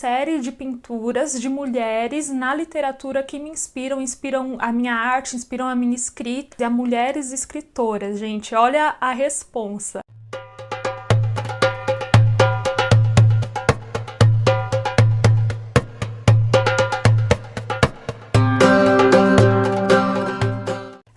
série de pinturas de mulheres na literatura que me inspiram a minha arte, inspiram a minha escrita, e a mulheres escritoras, gente. Olha a responsa.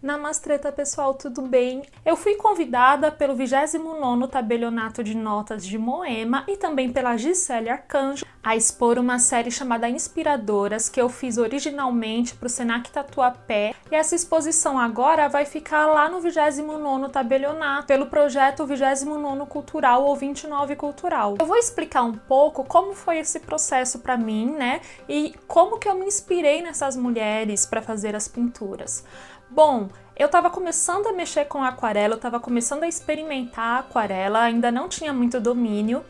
Namastreta, pessoal, tudo bem? Eu fui convidada pelo 29º Tabelionato de Notas de Moema e também pela Gisele Arcanjo a expor uma série chamada Inspiradoras, que eu fiz originalmente para o Senac Tatuapé, e essa exposição agora vai ficar lá no 29º Tabelionato, pelo projeto 29º Cultural ou 29 Cultural. Eu vou explicar um pouco como foi esse processo para mim, né? E como que eu me inspirei nessas mulheres para fazer as pinturas. Bom, eu estava começando a mexer com aquarela, eu estava começando a experimentar a aquarela, ainda não tinha muito domínio,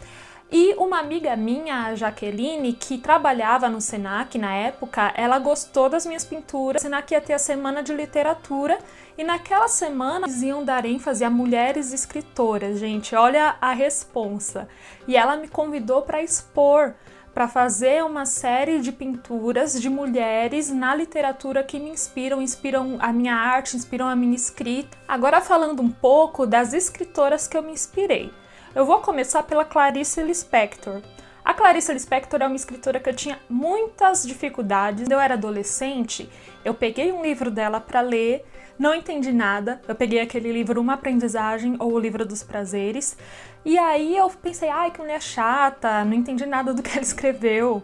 e uma amiga minha, a Jaqueline, que trabalhava no Senac na época, ela gostou das minhas pinturas. O Senac ia ter a semana de literatura, e naquela semana eles iam dar ênfase a mulheres escritoras, gente, olha a responsa. E ela me convidou para expor, para fazer uma série de pinturas de mulheres na literatura que me inspiram a minha arte, inspiram a minha escrita. Agora falando um pouco das escritoras que eu me inspirei. Eu vou começar pela Clarice Lispector. A Clarice Lispector é uma escritora que eu tinha muitas dificuldades. Quando eu era adolescente, eu peguei um livro dela para ler, não entendi nada. Eu peguei aquele livro Uma Aprendizagem ou O Livro dos Prazeres. E aí eu pensei, ai, que mulher chata, não entendi nada do que ela escreveu.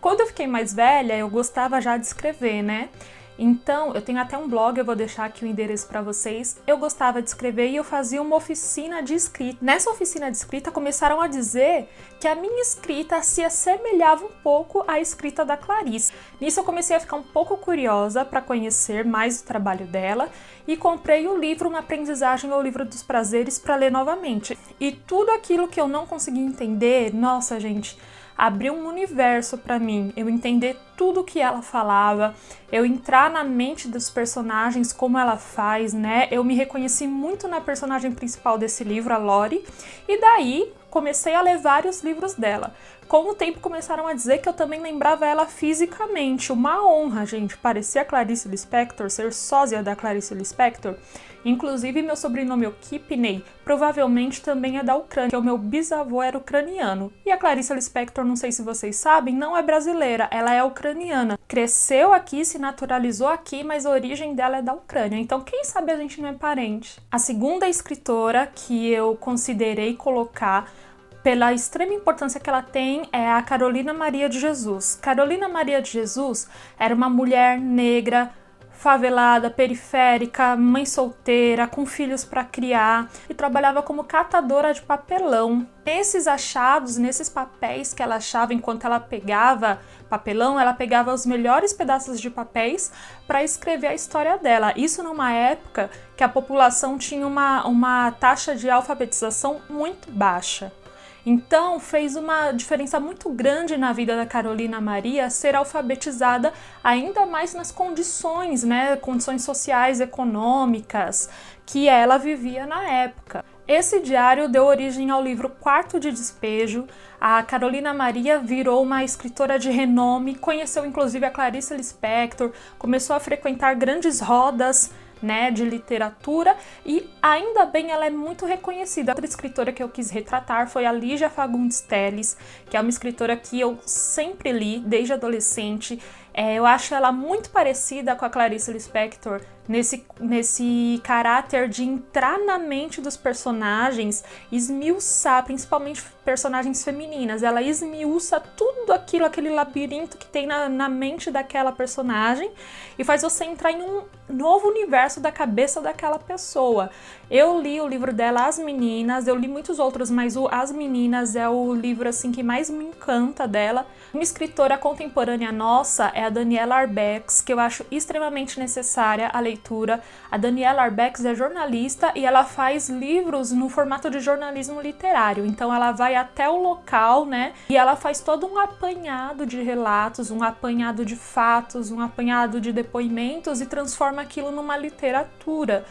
Quando eu fiquei mais velha, eu gostava já de escrever, né? Então, eu tenho até um blog, eu vou deixar aqui o endereço para vocês. Eu gostava de escrever e eu fazia uma oficina de escrita. Nessa oficina de escrita, começaram a dizer que a minha escrita se assemelhava um pouco à escrita da Clarice. Nisso, eu comecei a ficar um pouco curiosa para conhecer mais o trabalho dela e comprei o livro Uma Aprendizagem ou O Livro dos Prazeres para ler novamente. E tudo aquilo que eu não conseguia entender, nossa, gente, abriu um universo para mim, eu entender tudo que ela falava, eu entrar na mente dos personagens, como ela faz, né? Eu me reconheci muito na personagem principal desse livro, a Lori, e daí comecei a ler vários livros dela. Com o tempo começaram a dizer que eu também lembrava ela fisicamente, uma honra, gente, parecer a Clarice Lispector, ser sósia da Clarice Lispector. Inclusive, meu sobrenome Kipney provavelmente também é da Ucrânia, porque o meu bisavô era ucraniano. E a Clarice Lispector, não sei se vocês sabem, não é brasileira, ela é ucraniana. Cresceu aqui, se naturalizou aqui, mas a origem dela é da Ucrânia. Então, quem sabe a gente não é parente. A segunda escritora que eu considerei colocar pela extrema importância que ela tem, é a Carolina Maria de Jesus. Carolina Maria de Jesus era uma mulher negra, favelada, periférica, mãe solteira, com filhos para criar, e trabalhava como catadora de papelão. Nesses achados, nesses papéis que ela achava enquanto ela pegava papelão, ela pegava os melhores pedaços de papéis para escrever a história dela. Isso numa época que a população tinha uma taxa de alfabetização muito baixa. Então, fez uma diferença muito grande na vida da Carolina Maria ser alfabetizada, ainda mais nas condições, né, condições sociais, econômicas que ela vivia na época. Esse diário deu origem ao livro Quarto de Despejo. A Carolina Maria virou uma escritora de renome, conheceu inclusive a Clarice Lispector, começou a frequentar grandes rodas, né, de literatura, e ainda bem ela é muito reconhecida. Outra escritora que eu quis retratar foi a Lígia Fagundes Telles, que é uma escritora que eu sempre li desde adolescente. Eu acho ela muito parecida com a Clarice Lispector nesse caráter de entrar na mente dos personagens, esmiuçar, principalmente personagens femininas. Ela esmiuça tudo aquilo, aquele labirinto que tem na mente daquela personagem e faz você entrar em um novo universo da cabeça daquela pessoa. Eu li o livro dela, As Meninas, eu li muitos outros, mas o As Meninas é o livro assim que mais me encanta dela. Uma escritora contemporânea nossa é a Daniela Arbex, que eu acho extremamente necessária a leitura. A Daniela Arbex é jornalista e ela faz livros no formato de jornalismo literário, então ela vai até o local, né, e ela faz todo um apanhado de relatos, um apanhado de fatos, um apanhado de depoimentos e transforma aquilo numa literatura.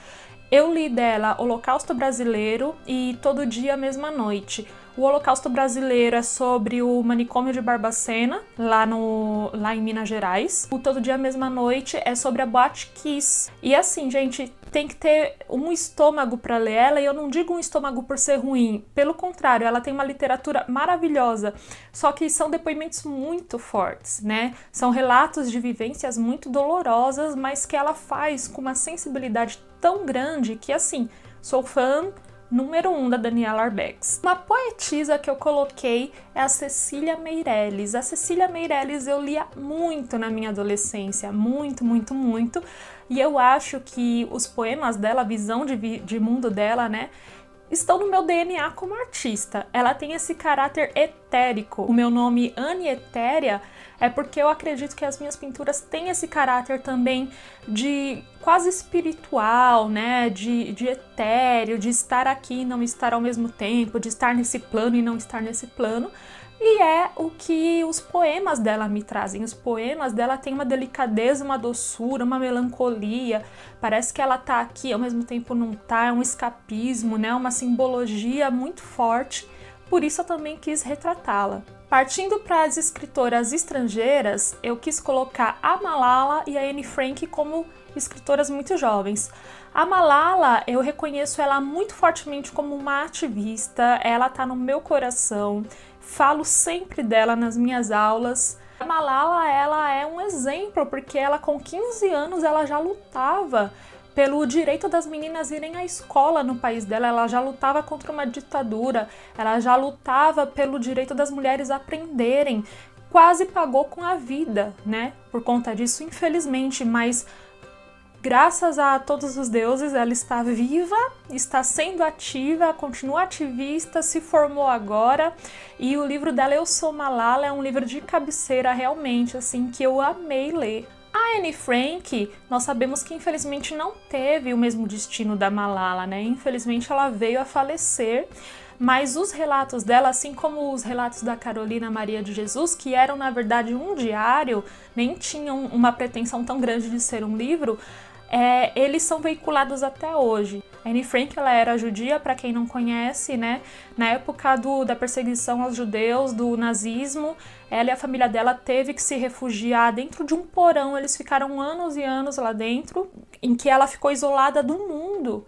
Eu li dela Holocausto Brasileiro e Todo Dia, Mesma Noite. O Holocausto Brasileiro é sobre o manicômio de Barbacena, lá em Minas Gerais. O Todo Dia Mesma Noite é sobre a Boate Kiss. E assim, gente, tem que ter um estômago para ler ela, e eu não digo um estômago por ser ruim, pelo contrário, ela tem uma literatura maravilhosa, só que são depoimentos muito fortes, né? São relatos de vivências muito dolorosas, mas que ela faz com uma sensibilidade tão grande que, assim, sou fã número 1 da Daniela Arbex. Uma poetisa que eu coloquei é a Cecília Meirelles. A Cecília Meirelles eu lia muito na minha adolescência, muito, muito, muito, e eu acho que os poemas dela, a visão de mundo dela, né, estão no meu DNA como artista. Ela tem esse caráter etérico. O meu nome, Anne Etérea, é porque eu acredito que as minhas pinturas têm esse caráter também de quase espiritual, né? De etéreo, de estar aqui e não estar ao mesmo tempo, de estar nesse plano e não estar nesse plano. E é o que os poemas dela me trazem. Os poemas dela têm uma delicadeza, uma doçura, uma melancolia. Parece que ela tá aqui, ao mesmo tempo não tá. É um escapismo, né? Uma simbologia muito forte. Por isso eu também quis retratá-la. Partindo para as escritoras estrangeiras, eu quis colocar a Malala e a Anne Frank como escritoras muito jovens. A Malala, eu reconheço ela muito fortemente como uma ativista, ela tá no meu coração, falo sempre dela nas minhas aulas. A Malala, ela é um exemplo, porque ela com 15 anos ela já lutava pelo direito das meninas irem à escola no país dela, ela já lutava contra uma ditadura, ela já lutava pelo direito das mulheres aprenderem, quase pagou com a vida, né, por conta disso, infelizmente, mas graças a todos os deuses, ela está viva, está sendo ativa, continua ativista, se formou agora, e o livro dela, Eu Sou Malala, é um livro de cabeceira realmente, assim, que eu amei ler. A Anne Frank, nós sabemos que infelizmente não teve o mesmo destino da Malala, né? Infelizmente ela veio a falecer, mas os relatos dela, assim como os relatos da Carolina Maria de Jesus, que eram na verdade um diário, nem tinham uma pretensão tão grande de ser um livro, eles são veiculados até hoje. A Anne Frank, ela era judia, para quem não conhece, né? Na época da perseguição aos judeus, do nazismo, ela e a família dela teve que se refugiar dentro de um porão. Eles ficaram anos e anos lá dentro, em que ela ficou isolada do mundo.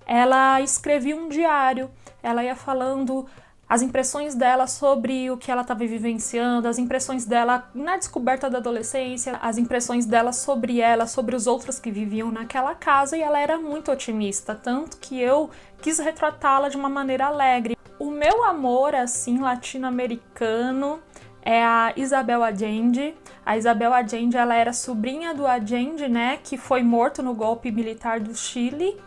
Ela escrevia um diário, ela ia falando as impressões dela sobre o que ela estava vivenciando, as impressões dela na descoberta da adolescência, as impressões dela, sobre os outros que viviam naquela casa, e ela era muito otimista, tanto que eu quis retratá-la de uma maneira alegre. O meu amor, assim, latino-americano é a Isabel Allende. A Isabel Allende, ela era sobrinha do Allende, né, que foi morto no golpe militar do Chile.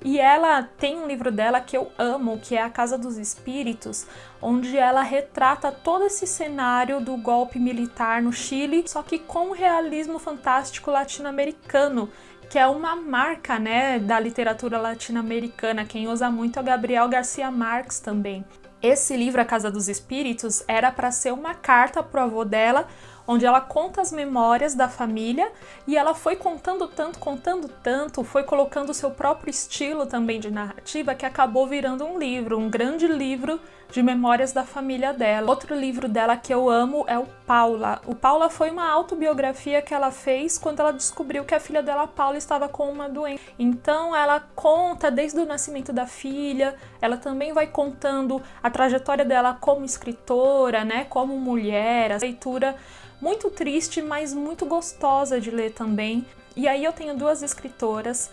E ela tem um livro dela que eu amo, que é A Casa dos Espíritos, onde ela retrata todo esse cenário do golpe militar no Chile, só que com um realismo fantástico latino-americano, que é uma marca, né, da literatura latino-americana. Quem usa muito é o Gabriel Garcia Marques também. Esse livro, A Casa dos Espíritos, era para ser uma carta pro avô dela, onde ela conta as memórias da família, e ela foi contando tanto, foi colocando o seu próprio estilo também de narrativa, que acabou virando um livro, um grande livro de memórias da família dela. Outro livro dela que eu amo é o Paula. O Paula foi uma autobiografia que ela fez quando ela descobriu que a filha dela, Paula, estava com uma doença. Então ela conta desde o nascimento da filha, ela também vai contando a trajetória dela como escritora, né, como mulher, a leitura muito triste, mas muito gostosa de ler também. E aí eu tenho duas escritoras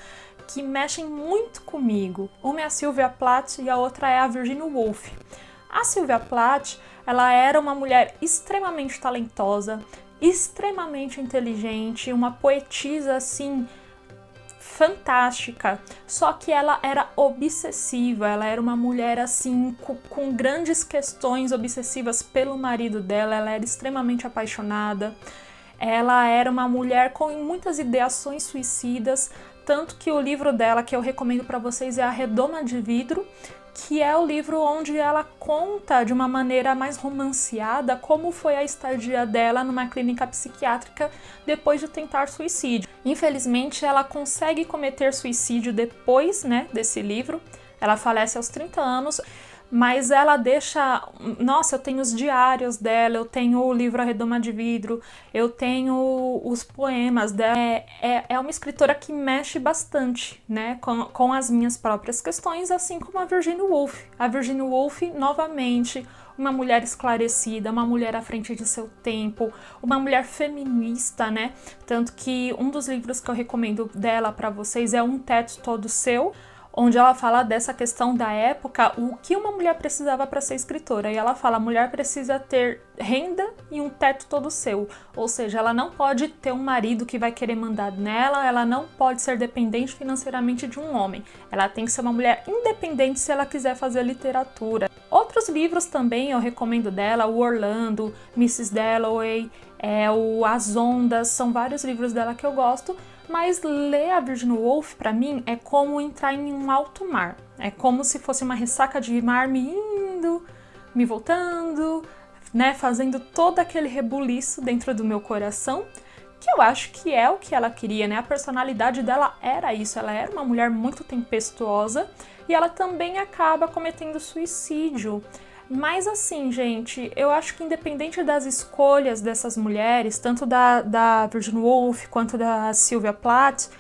que mexem muito comigo. Uma é a Sylvia Plath e a outra é a Virginia Woolf. A Sylvia Plath, ela era uma mulher extremamente talentosa, extremamente inteligente, uma poetisa assim fantástica, só que ela era obsessiva, ela era uma mulher assim com grandes questões obsessivas pelo marido dela, ela era extremamente apaixonada, ela era uma mulher com muitas ideações suicidas, tanto que o livro dela que eu recomendo para vocês é A Redoma de Vidro, que é o livro onde ela conta de uma maneira mais romanceada como foi a estadia dela numa clínica psiquiátrica depois de tentar suicídio. Infelizmente, ela consegue cometer suicídio depois, né, desse livro. Ela falece aos 30 anos, mas ela deixa... Nossa, eu tenho os diários dela, eu tenho o livro A Redoma de Vidro, eu tenho os poemas dela. É uma escritora que mexe bastante, né, com as minhas próprias questões, assim como a Virginia Woolf. A Virginia Woolf, novamente, uma mulher esclarecida, uma mulher à frente de seu tempo, uma mulher feminista, né? Tanto que um dos livros que eu recomendo dela para vocês é Um Teto Todo Seu, onde ela fala dessa questão da época, o que uma mulher precisava para ser escritora. E ela fala, a mulher precisa ter renda e um teto todo seu. Ou seja, ela não pode ter um marido que vai querer mandar nela, ela não pode ser dependente financeiramente de um homem. Ela tem que ser uma mulher independente se ela quiser fazer literatura. Outros livros também eu recomendo dela, o Orlando, Mrs. Dalloway, o As Ondas, são vários livros dela que eu gosto, mas ler a Virginia Woolf, para mim, é como entrar em um alto mar. É como se fosse uma ressaca de mar me indo, me voltando, né, fazendo todo aquele rebuliço dentro do meu coração, que eu acho que é o que ela queria, né? A personalidade dela era isso, ela era uma mulher muito tempestuosa e ela também acaba cometendo suicídio. Mas assim, gente, eu acho que independente das escolhas dessas mulheres, tanto da Virginia Woolf quanto da Sylvia Plath,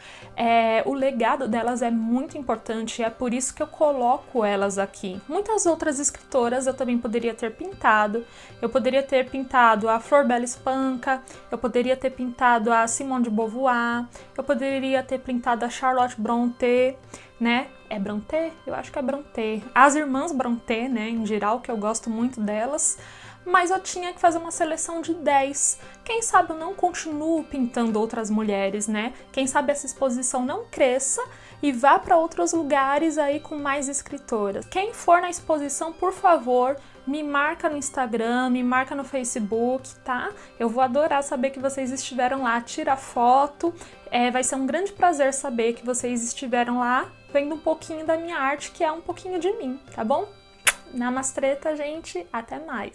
o legado delas é muito importante, é por isso que eu coloco elas aqui. Muitas outras escritoras eu também poderia ter pintado. Eu poderia ter pintado a Flor Bela Espanca, eu poderia ter pintado a Simone de Beauvoir, eu poderia ter pintado a Charlotte Brontë, né? É Brontë? Eu acho que é Brontë. As irmãs Brontë, né, em geral, que eu gosto muito delas, mas eu tinha que fazer uma seleção de 10. Quem sabe eu não continuo pintando outras mulheres, né? Quem sabe essa exposição não cresça e vá para outros lugares aí com mais escritoras. Quem for na exposição, por favor, me marca no Instagram, me marca no Facebook, tá? Eu vou adorar saber que vocês estiveram lá, tira foto. Vai ser um grande prazer saber que vocês estiveram lá vendo um pouquinho da minha arte, que é um pouquinho de mim, tá bom? Namastreta, gente, até mais!